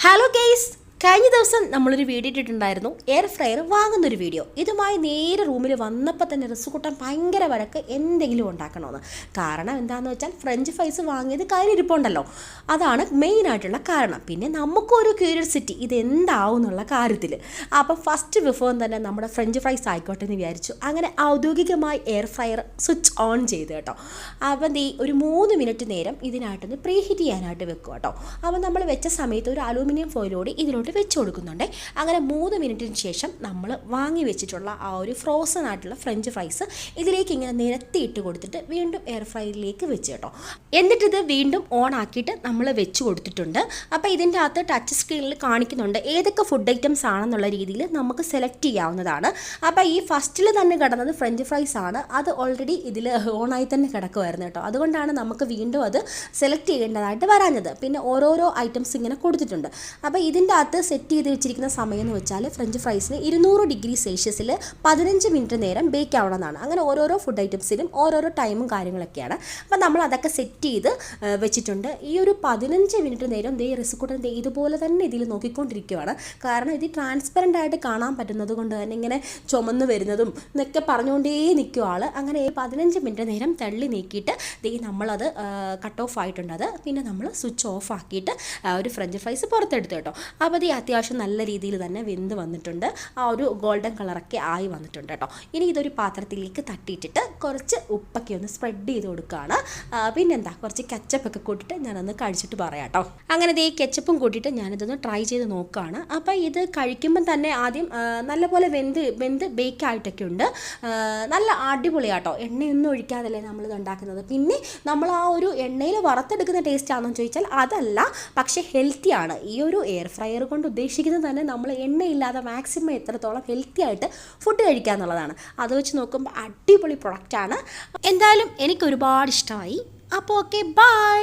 Hello guys! കഴിഞ്ഞ ദിവസം നമ്മളൊരു വീഡിയോ ഇട്ടിട്ടുണ്ടായിരുന്നു എയർ ഫ്രയർ വാങ്ങുന്നൊരു വീഡിയോ. ഇതുമായി നേരെ റൂമിൽ വന്നപ്പോൾ തന്നെ റിസുകൂട്ടൻ ഭയങ്കര വഴക്ക് എന്തെങ്കിലും ഉണ്ടാക്കണമെന്ന്. കാരണം എന്താണെന്ന് വെച്ചാൽ ഫ്രഞ്ച് ഫ്രൈസ് വാങ്ങിയത് കയ്യിലിരിപ്പുണ്ടല്ലോ, അതാണ് മെയിനായിട്ടുള്ള കാരണം. പിന്നെ നമുക്കൊരു ക്യൂരിയോസിറ്റി ഇതെന്താവും എന്നുള്ള കാര്യത്തിൽ. അപ്പം ഫസ്റ്റ് വിഭവം തന്നെ നമ്മുടെ ഫ്രഞ്ച് ഫ്രൈസ് ആയിക്കോട്ടെ എന്ന് വിചാരിച്ചു. അങ്ങനെ ഔദ്യോഗികമായി എയർ ഫ്രയർ സ്വിച്ച് ഓൺ ചെയ്ത് കേട്ടോ. അപ്പം ഒരു 3 മിനിറ്റ് നേരം ഇതിനായിട്ടൊന്ന് പ്രീഹീറ്റ് ചെയ്യാനായിട്ട് വെക്കും കേട്ടോ. അപ്പം നമ്മൾ വെച്ച സമയത്ത് ഒരു അലൂമിനിയം ഫോയിലോട് ഇതിലോട്ട് വെച്ച് കൊടുക്കുന്നുണ്ട്. അങ്ങനെ 3 മിനിറ്റിന് ശേഷം നമ്മൾ വാങ്ങി വെച്ചിട്ടുള്ള ആ ഒരു ഫ്രോസൺ ആയിട്ടുള്ള ഫ്രഞ്ച് ഫ്രൈസ് ഇതിലേക്ക് ഇങ്ങനെ നിരത്തിയിട്ട് കൊടുത്തിട്ട് വീണ്ടും എയർ ഫ്രയറിലേക്ക് വെച്ച് കേട്ടോ. എന്നിട്ടിത് വീണ്ടും ഓൺ ആക്കിയിട്ട് നമ്മൾ വെച്ച് കൊടുത്തിട്ടുണ്ട്. അപ്പോൾ ഇതിൻ്റെ അകത്ത് ടച്ച് സ്ക്രീനിൽ കാണിക്കുന്നുണ്ട് ഏതൊക്കെ ഫുഡ് ഐറ്റംസ് ആണെന്നുള്ള രീതിയിൽ നമുക്ക് സെലക്ട് ചെയ്യാവുന്നതാണ്. അപ്പോൾ ഈ ഫസ്റ്റിൽ തന്നെ കിടന്നത് ഫ്രഞ്ച് ഫ്രൈസ് ആണ്. അത് ഓൾറെഡി ഇതിൽ ഓണായി തന്നെ കിടക്കുമായിരുന്നു കേട്ടോ. അതുകൊണ്ടാണ് നമുക്ക് വീണ്ടും അത് സെലക്ട് ചെയ്യേണ്ടതായിട്ട് വരാഞ്ഞത്. പിന്നെ ഓരോരോ ഐറ്റംസ് ഇങ്ങനെ കൊടുത്തിട്ടുണ്ട്. അപ്പോൾ ഇതിൻ്റെ അകത്ത് സെറ്റ് ചെയ്ത് വെച്ചിരിക്കുന്ന സമയം എന്ന് വെച്ചാൽ ഫ്രഞ്ച് ഫ്രൈസിന് 200 ഡിഗ്രി സെൽഷ്യസിൽ 15 മിനിറ്റ് നേരം ബേക്ക് ആവണമെന്നാണ്. അങ്ങനെ ഓരോരോ ഫുഡ് ഐറ്റംസിനും ഓരോരോ ടൈമും കാര്യങ്ങളൊക്കെയാണ്. അപ്പോൾ നമ്മൾ അതൊക്കെ സെറ്റ് ചെയ്ത് വെച്ചിട്ടുണ്ട്. ഈ ഒരു 15 മിനിറ്റ് നേരം റിസുകൂട്ടൻ ഇതുപോലെ തന്നെ ഇതിൽ നോക്കിക്കൊണ്ടിരിക്കുകയാണ്. കാരണം ഇത് ട്രാൻസ്പെറൻ്റ് ആയിട്ട് കാണാൻ പറ്റുന്നത് കൊണ്ട് തന്നെ ഇങ്ങനെ ചുമന്ന് വരുന്നതും എന്നൊക്കെ പറഞ്ഞുകൊണ്ടേ നിൽക്കും ആൾ. അങ്ങനെ 15 മിനിറ്റ് നേരം തള്ളി നീക്കിയിട്ട് നമ്മളത് കട്ട് ഓഫ് ആയിട്ടുണ്ട്. അത് പിന്നെ നമ്മൾ സ്വിച്ച് ഓഫ് ആക്കിയിട്ട് ഒരു ഫ്രഞ്ച് ഫ്രൈസ് പുറത്തെടുത്തു കേട്ടോ. അപ്പോൾ അത്യാവശ്യം നല്ല രീതിയിൽ തന്നെ വെന്ത് വന്നിട്ടുണ്ട്. ആ ഒരു ഗോൾഡൻ കളറൊക്കെ ആയി വന്നിട്ടുണ്ട് കേട്ടോ. ഇനി ഇതൊരു പാത്രത്തിലേക്ക് തട്ടിയിട്ടിട്ട് കുറച്ച് ഉപ്പൊക്കെ ഒന്ന് സ്പ്രെഡ് ചെയ്ത് കൊടുക്കുകയാണ്. പിന്നെന്താ കുറച്ച് കെച്ചപ്പൊക്കെ കൂട്ടിയിട്ട് ഞാനൊന്ന് കഴിച്ചിട്ട് പറയാം കേട്ടോ. അങ്ങനെ കെച്ചപ്പും കൂട്ടിയിട്ട് ഞാനിതൊന്ന് ട്രൈ ചെയ്ത് നോക്കുകയാണ്. അപ്പോൾ ഇത് കഴിക്കുമ്പം തന്നെ ആദ്യം നല്ലപോലെ വെന്ത് ബേക്ക് ആയിട്ടൊക്കെ ഉണ്ട്. നല്ല അടിപൊളിയാട്ടോ. എണ്ണയൊന്നും ഒഴിക്കാതല്ലേ നമ്മളിത് ഉണ്ടാക്കുന്നത്. പിന്നെ നമ്മൾ ആ ഒരു എണ്ണയിൽ വറുത്തെടുക്കുന്ന ടേസ്റ്റ് ആണെന്ന് ചോദിച്ചാൽ അതല്ല, പക്ഷേ ഹെൽത്തിയാണ്. ഈ ഒരു എയർ ഫ്രയർ കൊണ്ട് ഉദ്ദേശിക്കുന്നത് തന്നെ നമ്മൾ എണ്ണയില്ലാതെ മാക്സിമം എത്രത്തോളം ഹെൽത്തി ആയിട്ട് ഫുഡ് കഴിക്കുക എന്നുള്ളതാണ്. അത് വെച്ച് നോക്കുമ്പോൾ അടിപൊളി പ്രൊഡക്റ്റാണ്. എന്തായാലും എനിക്ക് ഒരുപാട് ഇഷ്ടമായി. അപ്പോൾ ഓക്കെ, ബൈ.